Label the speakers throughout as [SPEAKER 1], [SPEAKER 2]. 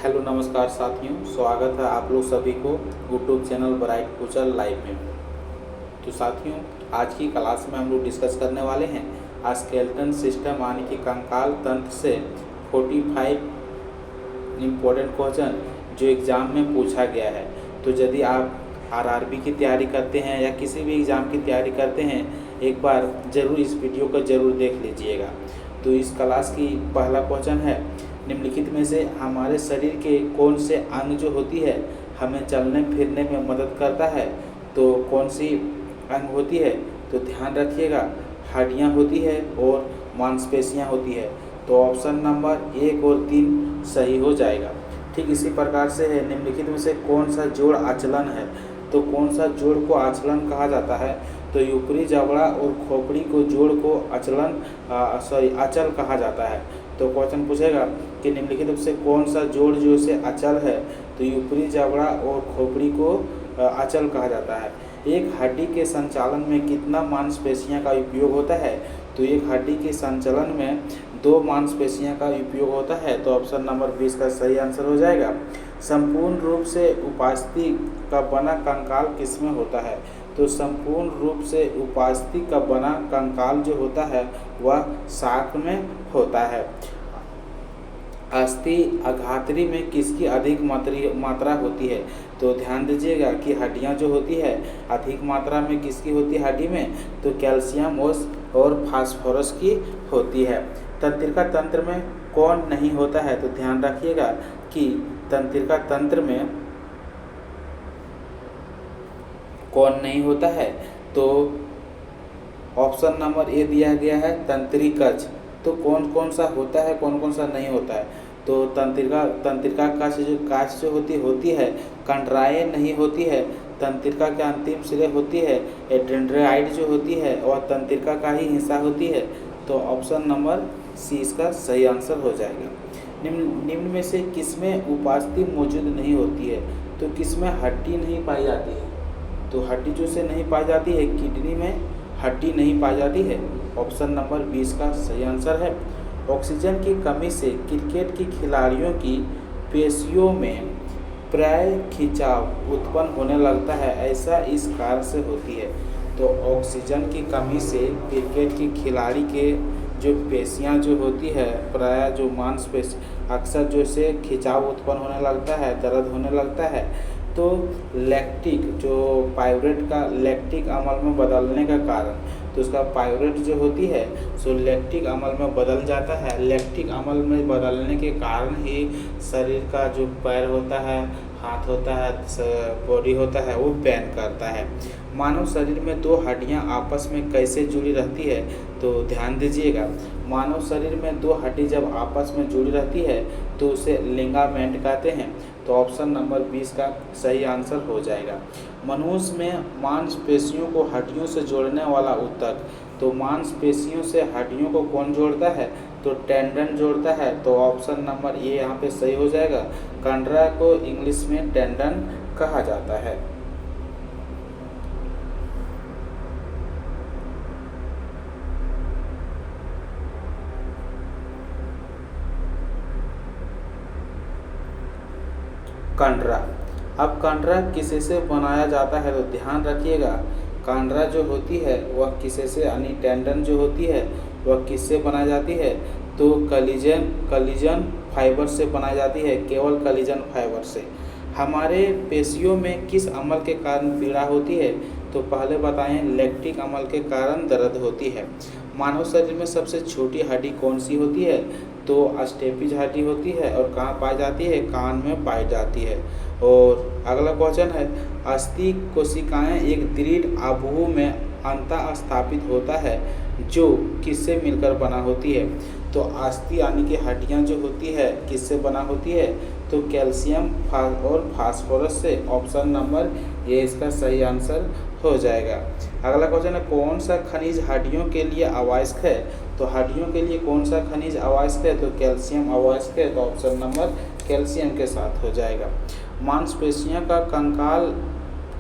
[SPEAKER 1] Hello नमस्कार साथियों, स्वागत है आप लोग सभी को YouTube channel bright future live में। तो साथियों, आज की क्लास में हम लोग डिस्कस करने वाले हैं स्केलेटन सिस्टम यानी कि कंकाल तंत्र से 45 इम्पोर्टेंट क्वेश्चन जो एग्ज़ाम में पूछा गया है। तो यदि आप आरआरबी की तैयारी करते हैं या किसी भी एग्ज़ाम की तैयारी करते हैं, एक बार ज़रूर इस वीडियो को ज़रूर देख लीजिएगा। तो इस क्लास की पहला क्वेश्चन है, निम्नलिखित में से हमारे शरीर के कौन से अंग जो होती है हमें चलने फिरने में मदद करता है, तो कौन सी अंग होती है? तो ध्यान रखिएगा, हड्डियां होती है और मांसपेशियां होती है। तो ऑप्शन नंबर 1 और 3 सही हो जाएगा। ठीक इसी प्रकार से है, निम्नलिखित में से कौन सा जोड़ आचलन है? तो कौन सा जोड़ को आचलन कहा जाता है? तो ऊपरी जबड़ा और खोपड़ी को जोड़ को अचल कहा जाता है। तो क्वेश्चन पूछेगा कि निम्नलिखित में से कौन सा जोड़ जो से अचल है? तो ऊपरी जबड़ा और खोपड़ी को अचल कहा जाता है। एक हड्डी के संचालन में कितना मांसपेशियां का उपयोग होता है? तो एक हड्डी के संचालन में 2 मांसपेशियां का उपयोग होता है। तो ऑप्शन नंबर 20 का सही आंसर हो जाएगा। संपूर्ण रूप से उपास्थि का बना कंकाल किसमें होता है? तो संपूर्ण रूप से उपास्थि का बना कंकाल जो होता है वह शाक में होता है। अस्थि अघातरी में किसकी अधिक मात्रा होती है? तो ध्यान दीजिएगा कि हड्डियां जो होती है अधिक मात्रा में किसकी होती है हड्डी में? तो कैल्शियम और फास्फोरस की होती है। तंत्रिका तंत्र में कौन नहीं होता है? तो ध्यान रखिएगा कि तंत्रिका तंत्र में कौन नहीं होता है? तो ऑप्शन नंबर ए दिया गया है तंत्रिकज। तो कौन कौन सा होता है, कौन कौन सा नहीं होता है? तो तंत्रिका काच जो होती है कंट्राए नहीं होती है। तंत्रिका के अंतिम सिरे होती है एडेंड्राइट जो होती है और तंत्रिका का ही हिस्सा होती है। तो ऑप्शन नंबर सी इसका सही आंसर हो जाएगा। निम्न में से किसमें उपास्थि मौजूद नहीं होती है? तो किसमें हड्डी नहीं पाई जाती है? तो हड्डी जो से नहीं पाई जाती है, किडनी में हड्डी नहीं पाई जाती है। ऑप्शन नंबर 20 का सही आंसर है। ऑक्सीजन की कमी से क्रिकेट के खिलाड़ियों की पेशियों में प्राय खिंचाव उत्पन्न होने लगता है, ऐसा इस कारण से होती है। तो ऑक्सीजन की कमी से क्रिकेट के खिलाड़ी के जो पेशियां जो होती है प्राय जो मांसपेशी अक्सर जो से खिंचाव उत्पन्न होने लगता है, दर्द होने लगता है। तो लैक्टिक जो पाइरूवेट का लैक्टिक अम्ल में बदलने का कारण, तो उसका पाइरूवेट जो होती है सो लैक्टिक अम्ल में बदल जाता है। लैक्टिक अम्ल में बदलने के कारण ही शरीर का जो पैर होता है, हाथ होता है, बॉडी होता है वो पेन करता है। मानव शरीर में 2 हड्डियां आपस में कैसे जुड़ी रहती है? तो ध्यान दीजिएगा, मानव शरीर में 2 हड्डी जब आपस में जुड़ी रहती है तो उसे लिगामेंट कहते हैं। तो ऑप्शन नंबर 20 का सही आंसर हो जाएगा। मनुष्य में मांसपेशियों को हड्डियों से जोड़ने वाला ऊतक, तो मांसपेशियों से हड्डियों को कौन जोड़ता है? तो टेंडन जोड़ता है। तो ऑप्शन नंबर ए यहाँ पे सही हो जाएगा। कंडरा को इंग्लिश में टेंडन कहा जाता है। कंडरा, अब कंडरा किसे से बनाया जाता है? तो ध्यान रखिएगा, कंडरा जो होती है वह किसे से यानी टेंडन जो होती है वह किससे बनाई जाती है? तो कलीजन फाइबर से बनाई जाती है, केवल कलीजन फाइबर से। हमारे पेशियों में किस अम्ल के कारण पीड़ा होती है? तो पहले बताएं, लैक्टिक अम्ल के कारण दर्द होती है। मानव शरीर में सबसे छोटी हड्डी कौन सी होती है? तो स्टेपिज हड्डी होती है और कहाँ पाई जाती है? कान में पाई जाती है। और अगला क्वेश्चन है, अस्थि कोशिकाएं एक दृढ़ आबू में अंतः स्थापित होता है जो किससे मिलकर बना होती है? तो अस्थि यानी कि हड्डियां जो होती है किससे बना होती है? तो कैल्शियम और फास्फोरस से। ऑप्शन नंबर ये इसका सही आंसर हो जाएगा। अगला क्वेश्चन है, कौन सा खनिज हड्डियों के लिए आवश्यक है? तो हड्डियों के लिए कौन सा खनिज आवश्यक है? तो कैल्शियम आवश्यक है। तो ऑप्शन नंबर कैल्शियम के साथ हो जाएगा। मांसपेशियां का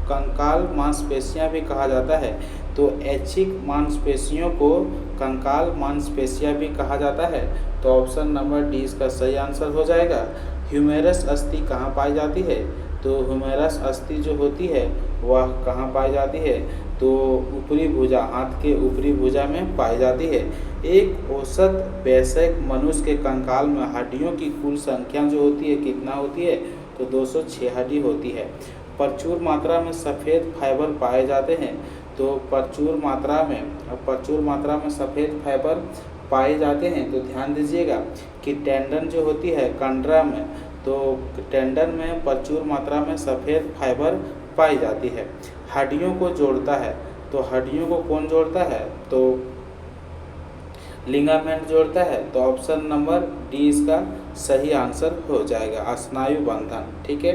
[SPEAKER 1] कंकाल मांसपेशियां भी कहा जाता है। तो ऐच्छिक मांसपेशियों को कंकाल मांसपेशियां भी कहा जाता है। तो ऑप्शन नंबर डी इसका सही आंसर हो जाएगा। ह्यूमेरस अस्थि कहाँ पाई जाती है? तो ह्यूमेरस अस्थि जो होती है वह कहाँ पाई जाती है? तो ऊपरी भुजा, हाथ के ऊपरी भुजा में पाई जाती है। एक औसत वयस्क मनुष्य के कंकाल में हड्डियों की कुल संख्या जो होती है कितना होती है? तो 206 हड्डी होती है। प्रचुर मात्रा में सफ़ेद फाइबर पाए जाते हैं। तो प्रचुर मात्रा में सफ़ेद फाइबर पाए जाते हैं। तो ध्यान दीजिएगा कि टेंडन जो होती है कंडरा में, तो टेंडन में प्रचुर मात्रा में सफ़ेद फाइबर पाई जाती है। हड्डियों को जोड़ता है, तो हड्डियों को कौन जोड़ता है? तो लिगामेंट जोड़ता है। तो ऑप्शन नंबर डी इसका सही आंसर हो जाएगा, स्नायु बंधन। ठीक है,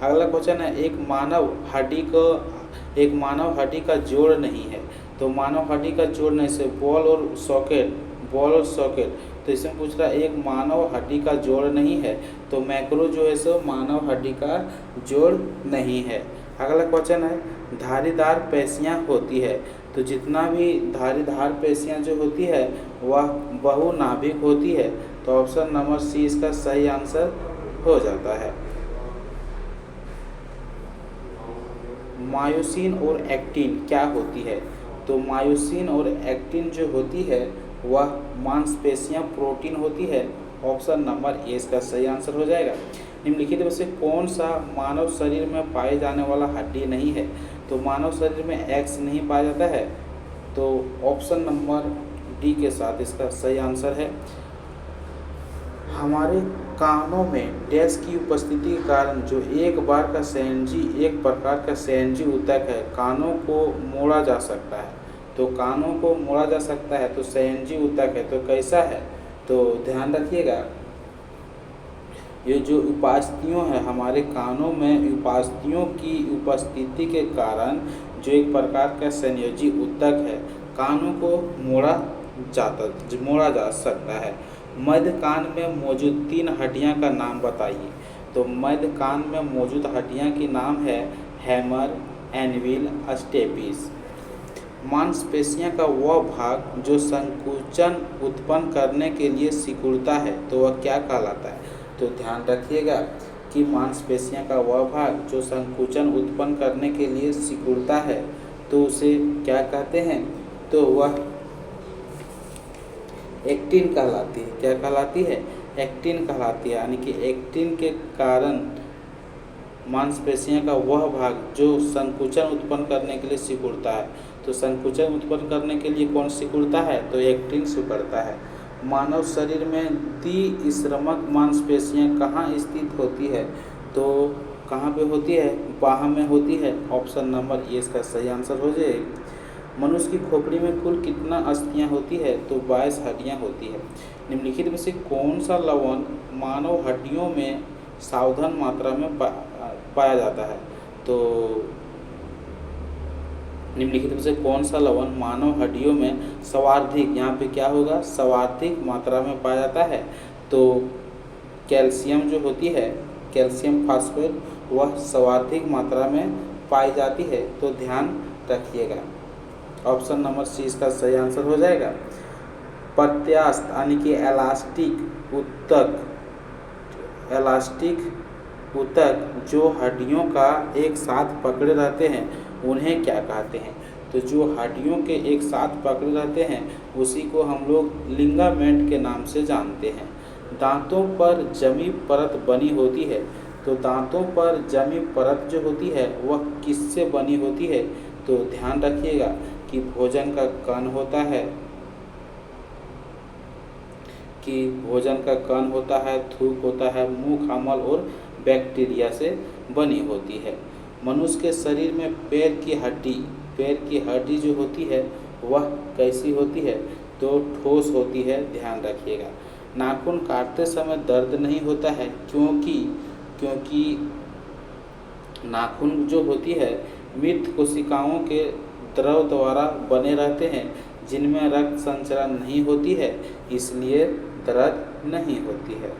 [SPEAKER 1] अगला क्वेश्चन है एक मानव हड्डी का जोड़ नहीं है। तो मानव हड्डी का जोड़ नहीं से बॉल और सॉकेट, तो इसमें पूछ रहा है एक मानव हड्डी का जोड़ नहीं है। तो मैक्रो जो है सो मानव हड्डी का जोड़ नहीं है। अगला क्वेश्चन है धारीदार पेशियां होती है। तो जितना भी धारीदार पेशियां जो होती है वह बहुनाभिक होती है। तो ऑप्शन नंबर सी इसका सही आंसर हो जाता है। मायोसिन और एक्टिन क्या होती है? तो मायोसिन और एक्टिन जो होती है वह मांसपेशियां प्रोटीन होती है। ऑप्शन नंबर ए इसका सही आंसर हो जाएगा। निम्नलिखित में से कौन सा मानव शरीर में पाए जाने वाला हड्डी नहीं है? तो मानव शरीर में एक्स नहीं पाया जाता है। तो ऑप्शन नंबर डी के साथ इसका सही आंसर है। हमारे कानों में डैश की उपस्थिति के कारण जो एक प्रकार का सेंजी ऊतक है, कानों को मोड़ा जा सकता है। तो कानों को मोड़ा जा सकता है तो सेंजी ऊतक है, तो कैसा है? तो ध्यान रखिएगा, ये जो उपास्थियों है हमारे कानों में, उपास्थियों की उपस्थिति के कारण जो एक प्रकार का संयोजी ऊतक है, कानों को मोड़ा जा सकता है। मध्य कान में मौजूद 3 हड्डियां का नाम बताइए। तो मध्य कान में मौजूद हड्डियां की नाम है हैमर, एनविल, स्टेपिस। मांसपेशियां का वह भाग जो संकुचन उत्पन्न करने के लिए सिकुड़ता है, तो वह क्या कहलाता है? तो ध्यान रखिएगा कि मांसपेशियां का वह भाग जो संकुचन उत्पन्न करने के लिए सिकुड़ता है, तो उसे क्या कहते हैं? तो वह एक्टिन कहलाती है। क्या कहलाती है? एक्टिन कहलाती है। यानी कि एक्टिन के कारण मांसपेशियां का वह भाग जो संकुचन उत्पन्न करने के लिए सिकुड़ता है, तो संकुचन उत्पन्न करने के लिए कौन सिकुड़ता है? तो एक्टिन सिकुड़ता है। मानव शरीर में द्विश्रमक मांसपेशियां कहाँ स्थित होती है? तो कहाँ पे होती है? बाह में होती है। ऑप्शन नंबर ए इसका सही आंसर हो जाएगा। मनुष्य की खोपड़ी में कुल कितना अस्थियां होती है? तो 22 हड्डियां होती है। निम्नलिखित में से कौन सा लवण मानव हड्डियों में सावधान मात्रा में पाया जाता है? तो निम्नलिखित में से कौन सा लवण मानव हड्डियों में सर्वाधिक, यहाँ पे क्या होगा? सर्वाधिक मात्रा में पाया जाता है। तो कैल्शियम जो होती है, कैल्शियम फास्फेट, वह सर्वाधिक मात्रा में पाई जाती है। तो ध्यान रखिएगा, ऑप्शन नंबर सी इसका सही आंसर हो जाएगा। प्रत्यास्थ यानी कि इलास्टिक ऊतक जो हड्डियों का एक साथ पकड़े रहते हैं उन्हें क्या कहते हैं? तो जो हड्डियों के एक साथ पकड़े रहते हैं उसी को हम लोग लिगामेंट के नाम से जानते हैं। दांतों पर जमी परत बनी होती है। तो दांतों पर जमी परत जो होती है वह किससे बनी होती है? तो ध्यान रखिएगा कि भोजन का कण होता है, थूक होता है, मुख अम्ल और बैक्टीरिया से बनी होती है। मनुष्य के शरीर में पैर की हड्डी जो होती है वह कैसी होती है? तो ठोस होती है। ध्यान रखिएगा। नाखून काटते समय दर्द नहीं होता है, क्योंकि नाखून जो होती है मृत कोशिकाओं के द्रव द्वारा बने रहते हैं जिनमें रक्त संचरण नहीं होती है, इसलिए दर्द नहीं होती है।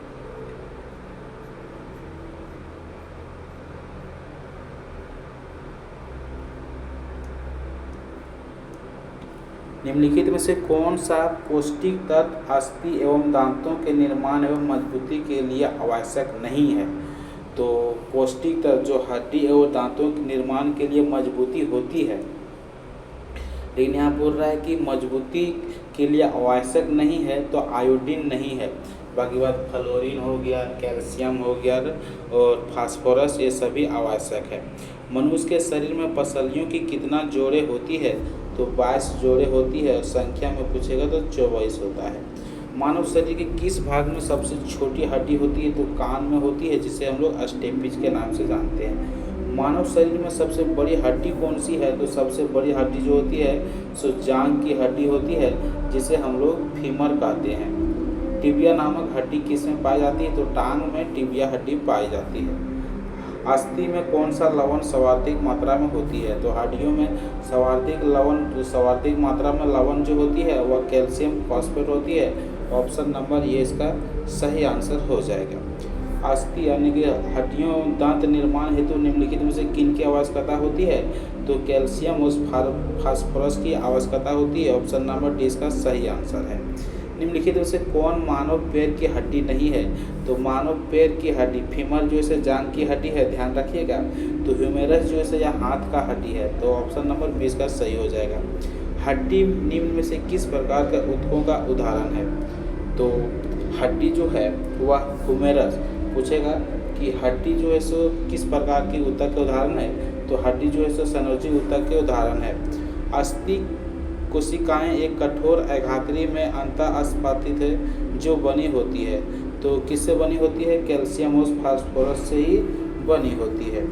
[SPEAKER 1] निम्नलिखित में से कौन सा पौष्टिक तत्व अस्थि एवं दांतों के निर्माण एवं मजबूती के लिए आवश्यक नहीं है? तो पौष्टिक तत्व जो हड्डी एवं दांतों के निर्माण के लिए मजबूती होती है, लेकिन यहाँ बोल रहा है कि मजबूती के लिए आवश्यक नहीं है, तो आयोडीन नहीं है। बाकी बात फ्लोरीन हो गया, कैल्शियम हो गया और फास्फोरस, ये सभी आवश्यक है। मनुष्य के शरीर में पसलियों की कितना जोड़े होती है? तो 22 जोड़े होती है, और संख्या में पूछेगा तो 24 होता है। मानव शरीर के किस भाग में सबसे छोटी हड्डी होती है? तो कान में होती है, जिसे हम लोग स्टेपिज के नाम से जानते हैं। मानव शरीर में सबसे बड़ी हड्डी कौन सी है? तो सबसे बड़ी हड्डी जो होती है सो जांघ की हड्डी होती है, जिसे हम लोग फीमर कहते हैं। टिबिया नामक हड्डी किस में पाई जाती है? तो टांग में टिबिया हड्डी पाई जाती है। अस्थि में कौन सा लवण सर्वाधिक मात्रा में होती है? तो हड्डियों में सर्वाधिक मात्रा में लवण जो होती है वह कैल्शियम फॉस्फेट होती है। ऑप्शन नंबर ये इसका सही आंसर हो जाएगा। अस्थि यानी कि हड्डियों दांत निर्माण हेतु निम्नलिखित में से किन की आवश्यकता होती है? तो कैल्शियम और फास्फोरस की आवश्यकता होती है। ऑप्शन नंबर डी इसका सही आंसर है। निम्नलिखित में से कौन मानव पैर की हड्डी नहीं है? तो मानव पैर की हड्डी फीमर जो है जांघ की हड्डी है, ध्यान रखिएगा। तो ह्यूमेरस जो है यह हाथ का हड्डी है, तो ऑप्शन नंबर बी इसका सही हो जाएगा। हड्डी निम्न में से किस प्रकार के ऊतकों का उदाहरण है? तो हड्डी जो है वह ह्यूमेरस पूछेगा कि हड्डी जो है सो किस प्रकार की ऊतक के उदाहरण है? तो हड्डी जो है सो संयोजी ऊतक के उदाहरण है। अस्थि कोशिकाएं एक कठोर अघातरी में अंतःस्पातित है जो बनी होती है। तो किससे बनी होती है? कैल्शियम और फास्फोरस से ही बनी होती है।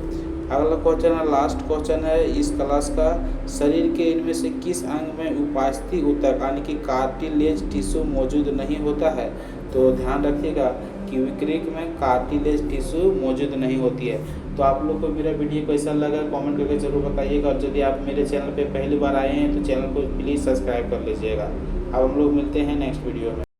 [SPEAKER 1] अगला क्वेश्चन है, लास्ट क्वेश्चन है इस क्लास का। शरीर के इनमें से किस अंग में उपास्थि ऊतक यानी कि कार्टिलेज टिश्यू मौजूद नहीं होता है? तो ध्यान रखिएगा कि विकृत में कार्टिलेज टिश्यू मौजूद नहीं होती है। तो आप लोग को मेरा वीडियो कैसा लगा कमेंट करके जरूर बताइएगा, और यदि आप मेरे चैनल पे पहली बार आए हैं तो चैनल को प्लीज़ सब्सक्राइब कर लीजिएगा। अब हम लोग मिलते हैं नेक्स्ट वीडियो में।